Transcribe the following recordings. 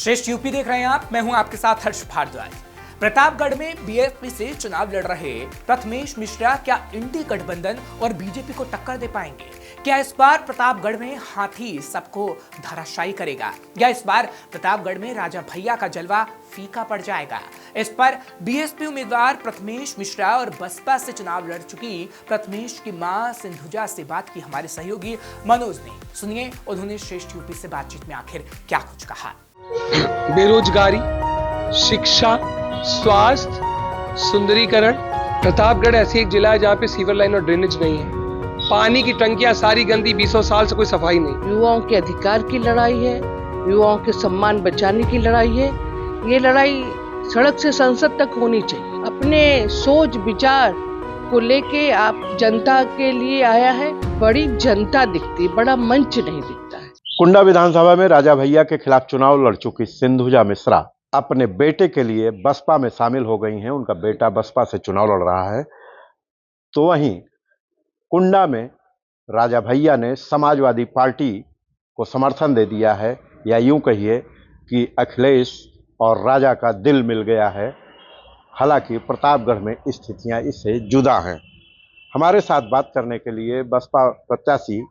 श्रेष्ठ यूपी देख रहे हैं आप। मैं हूं आपके साथ हर्ष भारद्वाज। प्रतापगढ़ में बीएसपी से चुनाव लड़ रहे प्रथमेश मिश्रा क्या इंडी गठबंधन और बीजेपी को टक्कर दे पाएंगे? क्या इस बार प्रतापगढ़ में हाथी सबको धराशायी करेगा या इस बार प्रतापगढ़ में राजा भैया का जलवा फीका पड़ जाएगा? इस पर बीएसपी उम्मीदवार प्रथमेश मिश्रा और बसपा से चुनाव लड़ चुकी प्रथमेश की मां सिंधुजा से बात की हमारे सहयोगी मनोज ने। सुनिए उन्होंने श्रेष्ठ यूपी से बातचीत में आखिर क्या कुछ कहा। बेरोजगारी, शिक्षा, स्वास्थ्य, सुंदरीकरण। प्रतापगढ़ ऐसी एक जिला है जहाँ पे सीवर लाइन और ड्रेनेज नहीं है। पानी की टंकियां सारी गंदी, 20 साल से कोई सफाई नहीं। युवाओं के अधिकार की लड़ाई है, युवाओं के सम्मान बचाने की लड़ाई है। ये लड़ाई सड़क से संसद तक होनी चाहिए। अपने सोच विचार को लेके आप जनता के लिए आया है। बड़ी जनता दिखती, बड़ा मंच नहीं दिखता है। कुंडा विधानसभा में राजा भैया के खिलाफ चुनाव लड़ चुकी सिंधुजा मिश्रा अपने बेटे के लिए बसपा में शामिल हो गई हैं। उनका बेटा बसपा से चुनाव लड़ रहा है। तो वहीं कुंडा में राजा भैया ने समाजवादी पार्टी को समर्थन दे दिया है, या यूं कहिए कि अखिलेश और राजा का दिल मिल गया है। हालांकि प्रतापगढ़ में स्थितियां इससे जुदा हैं। हमारे साथ बात करने के लिए बसपा प्रत्याशी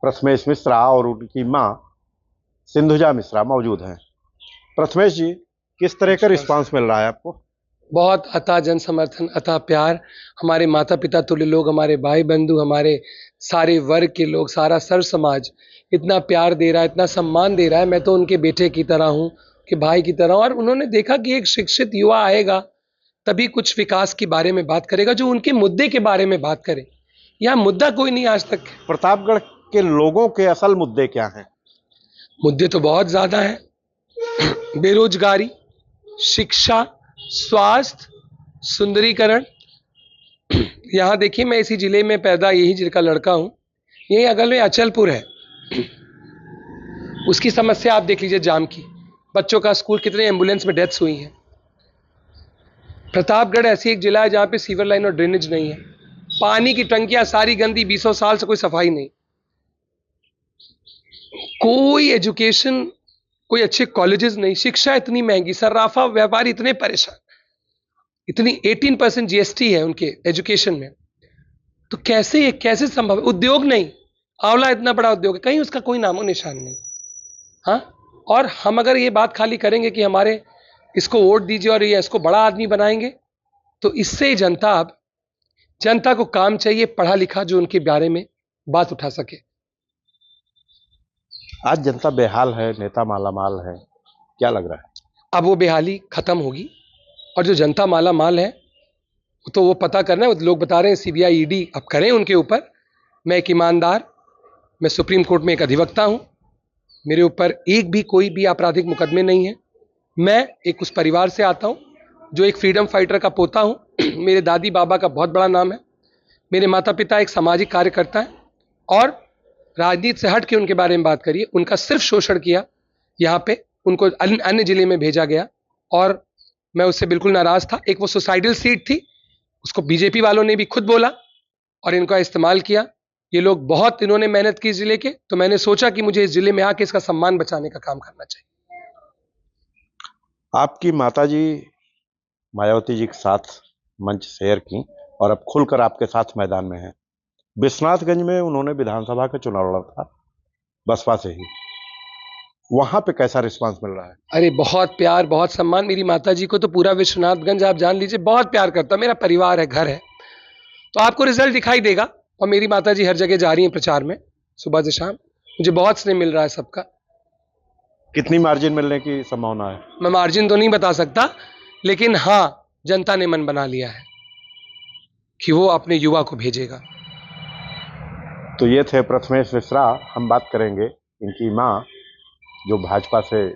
प्रथमेश मिश्रा और उनकी मां सिंधुजा मिश्रा मौजूद हैं। प्रथमेश जी, किस तरह का रिस्पांस मिल रहा है आपको? बहुत अथाह जन समर्थन, अथाह प्यार। हमारे माता पिता तुल्य लोग, हमारे भाई बंधु, हमारे सारे वर्ग के लोग, सारा सर्व समाज इतना प्यार दे रहा है, इतना सम्मान दे रहा है। मैं तो उनके बेटे की तरह हूँ, कि भाई की तरह। और उन्होंने देखा कि एक शिक्षित युवा आएगा तभी कुछ विकास के बारे में बात करेगा, जो उनके मुद्दे के बारे में बात करे। यहाँ मुद्दा कोई नहीं आज तक। प्रतापगढ़ के लोगों के असल मुद्दे क्या हैं? मुद्दे तो बहुत ज्यादा हैं। बेरोजगारी, शिक्षा, स्वास्थ्य, सुंदरीकरण। यहाँ देखिए, मैं इसी जिले में पैदा, यही जिले का लड़का हूं। यही अगल में अचलपुर है, उसकी समस्या आप देख लीजिए, जाम की। बच्चों का स्कूल, कितने एम्बुलेंस में डेथ्स हुई हैं। प्रतापगढ़ ऐसी एक जिला है जहाँ पे सीवर लाइन और ड्रेनेज नहीं है। पानी की टंकियां सारी गंदी, 20 साल से कोई सफाई नहीं। कोई एजुकेशन, कोई अच्छे कॉलेजेस नहीं। शिक्षा इतनी महंगी, सर्राफा व्यापारी इतने परेशान, इतनी 18% जीएसटी है उनके एजुकेशन में। तो कैसे संभव है? उद्योग नहीं, आंवला इतना बड़ा उद्योग है, कहीं उसका कोई नामो निशान नहीं। हाँ, और हम अगर ये बात खाली करेंगे कि हमारे इसको वोट दीजिए और ये इसको बड़ा आदमी बनाएंगे, तो इससे जनता को काम चाहिए, पढ़ा लिखा, जो उनके बारे में बात उठा सके। आज जनता बेहाल है, नेता मालामाल है, क्या लग रहा है? अब वो बेहाली खत्म होगी और जो जनता माला माल है तो वो पता करना है। लोग बता रहे हैं सीबीआई ईडी अब करें उनके ऊपर। मैं एक ईमानदार, मैं सुप्रीम कोर्ट में एक अधिवक्ता हूं। मेरे ऊपर कोई भी आपराधिक मुकदमे नहीं है। मैं एक उस परिवार से आता हूं जो एक फ्रीडम फाइटर का पोता हूं। मेरे दादी बाबा का बहुत बड़ा नाम है। मेरे माता पिता एक सामाजिक कार्यकर्ता है। और राजनीति से हट के उनके बारे में बात करिए, उनका सिर्फ शोषण किया। यहाँ पे उनको अन्य जिले में भेजा गया और मैं उससे बिल्कुल नाराज था। एक वो सुसाइडल सीट थी, उसको बीजेपी वालों ने भी खुद बोला और इनका इस्तेमाल किया। ये लोग बहुत, इन्होंने मेहनत की इस जिले के, तो मैंने सोचा कि मुझे इस जिले में आके इसका सम्मान बचाने का काम करना चाहिए। आपकी माताजी मायावती जी के साथ मंच शेयर की और अब खुलकर आपके साथ मैदान में हैं। विश्वनाथगंज में उन्होंने विधानसभा का चुनाव लड़ा था बसपा से ही। वहां पे कैसा रिस्पांस मिल रहा है? अरे बहुत प्यार, बहुत सम्मान। मेरी माताजी को तो पूरा विश्वनाथगंज, आप जान लीजिए, बहुत प्यार करता। मेरा परिवार है, घर है, तो आपको रिजल्ट दिखाई देगा। और मेरी माताजी हर जगह जा रही हैं प्रचार में, सुबह से शाम। मुझे बहुत स्नेह मिल रहा है सबका। कितनी मार्जिन मिलने की संभावना है? मैं मार्जिन तो नहीं बता सकता, लेकिन हाँ, जनता ने मन बना लिया है कि वो अपने युवा को भेजेगा। तो ये थे प्रथमेश मिश्रा। हम बात करेंगे इनकी मां, जो भाजपा से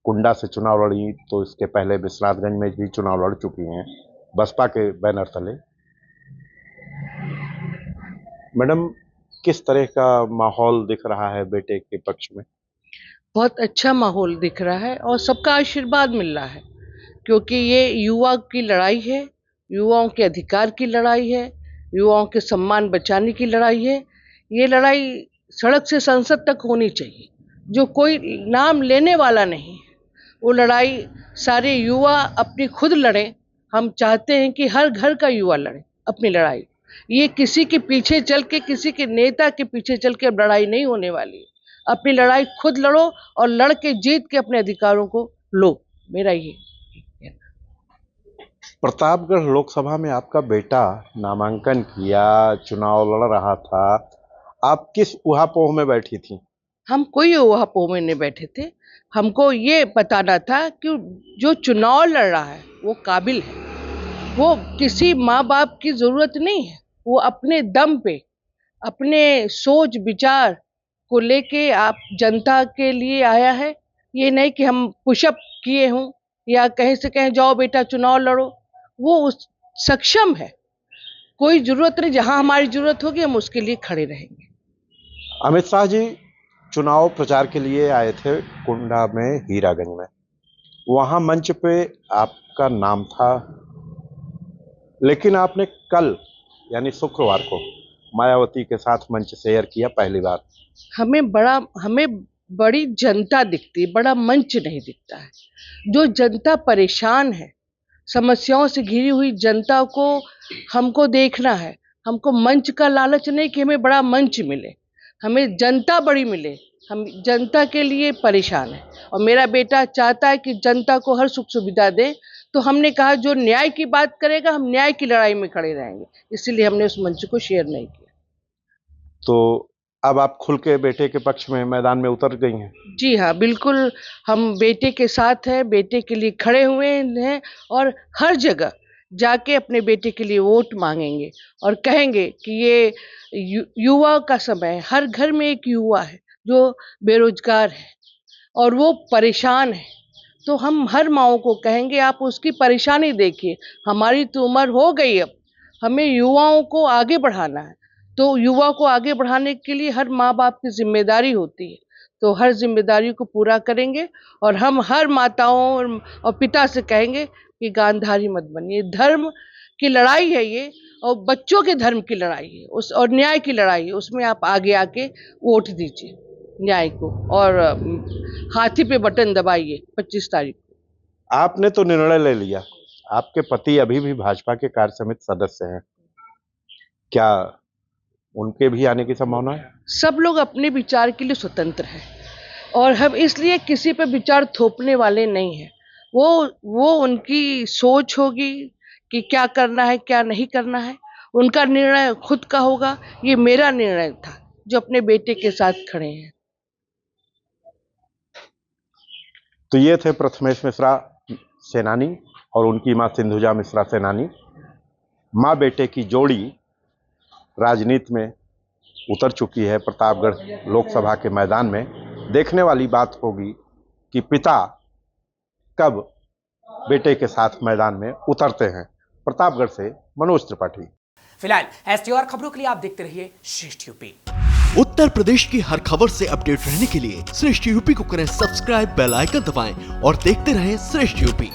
कुंडा से चुनाव लड़ी, तो इसके पहले विश्वनाथगंज में भी चुनाव लड़ चुकी हैं बसपा के बैनर तले। मैडम, किस तरह का माहौल दिख रहा है बेटे के पक्ष में? बहुत अच्छा माहौल दिख रहा है और सबका आशीर्वाद मिल रहा है, क्योंकि ये युवा की लड़ाई है, युवाओं के अधिकार की लड़ाई है, युवाओं के सम्मान बचाने की लड़ाई है। ये लड़ाई सड़क से संसद तक होनी चाहिए। जो कोई नाम लेने वाला नहीं, वो लड़ाई सारे युवा अपनी खुद लड़ें। हम चाहते हैं कि हर घर का युवा लड़े अपनी लड़ाई। ये किसी के पीछे चल के, किसी के नेता के पीछे चल के अब लड़ाई नहीं होने वाली है। अपनी लड़ाई खुद लड़ो और लड़ के जीत के अपने अधिकारों को लो। मेरा ये प्रतापगढ़ लोकसभा में आपका बेटा नामांकन किया, चुनाव लड़ रहा था, आप किस उहापोह में बैठी थी? हम कोई उहापोह में नहीं बैठे थे। हमको ये बताना था कि जो चुनाव लड़ रहा है वो काबिल है, वो किसी माँ बाप की जरूरत नहीं है। वो अपने दम पे, अपने सोच विचार को लेके आप जनता के लिए आया है। ये नहीं कि हम पुशअप किए हों या कहीं से कहीं जाओ बेटा चुनाव लड़ो। वो सक्षम है, कोई जरूरत नहीं। जहां हमारी जरूरत होगी हम उसके लिए खड़े रहेंगे। अमित शाह जी चुनाव प्रचार के लिए आए थे कुंडा में, हीरागंज में। वहां मंच पे आपका नाम था, लेकिन आपने कल यानी शुक्रवार को मायावती के साथ मंच शेयर किया पहली बार। हमें बड़ी जनता दिखती है, बड़ा मंच नहीं दिखता है। जो जनता परेशान है, समस्याओं से घिरी हुई जनता को हमको देखना है। हमको मंच का लालच नहीं कि हमें बड़ा मंच मिले, हमें जनता बड़ी मिले। हम जनता के लिए परेशान है और मेरा बेटा चाहता है कि जनता को हर सुख सुविधा दे। तो हमने कहा जो न्याय की बात करेगा हम न्याय की लड़ाई में खड़े रहेंगे, इसीलिए हमने उस मंच को शेयर नहीं किया। तो अब आप खुल के बेटे के पक्ष में मैदान में उतर गई हैं? जी हाँ, बिल्कुल हम बेटे के साथ हैं, बेटे के लिए खड़े हुए हैं और हर जगह जाके अपने बेटे के लिए वोट मांगेंगे और कहेंगे कि ये युवा का समय है। हर घर में एक युवा है जो बेरोजगार है और वो परेशान है। तो हम हर माओ को कहेंगे आप उसकी परेशानी देखिए। हमारी तो उम्र हो गई, अब हमें युवाओं को आगे बढ़ाना है। तो युवा को आगे बढ़ाने के लिए हर माँ बाप की जिम्मेदारी होती है। तो हर जिम्मेदारी को पूरा करेंगे और हम हर माताओं और पिता से कहेंगे कि गांधारी मत बनिए। धर्म की लड़ाई है ये, और बच्चों के धर्म की लड़ाई है, उस और न्याय की लड़ाई है। उसमें आप आगे आके वोट दीजिए न्याय को और हाथी पे बटन दबाइए 25 तारीख को। आपने तो निर्णय ले लिया, आपके पति अभी भी भाजपा के कार्य समिति सदस्य हैं, क्या उनके भी आने की संभावना है? सब लोग अपने विचार के लिए स्वतंत्र हैं और हम इसलिए किसी पे विचार थोपने वाले नहीं हैं। वो उनकी सोच होगी कि क्या करना है क्या नहीं करना है, उनका निर्णय खुद का होगा। ये मेरा निर्णय था जो अपने बेटे के साथ खड़े हैं। तो ये थे प्रथमेश मिश्रा सेनानी और उनकी मां सिंधुजा मिश्रा सेनानी। मां बेटे की जोड़ी राजनीति में उतर चुकी है प्रतापगढ़ लोकसभा के मैदान में। देखने वाली बात होगी कि पिता कब बेटे के साथ मैदान में उतरते हैं। प्रतापगढ़ से मनोज त्रिपाठी। फिलहाल ऐसी और खबरों के लिए आप देखते रहिए श्रेष्ठ यूपी। उत्तर प्रदेश की हर खबर से अपडेट रहने के लिए श्रेष्ठ यूपी को करें सब्सक्राइब, बेल आइकन दबाएं और देखते रहें श्रेष्ठ यूपी।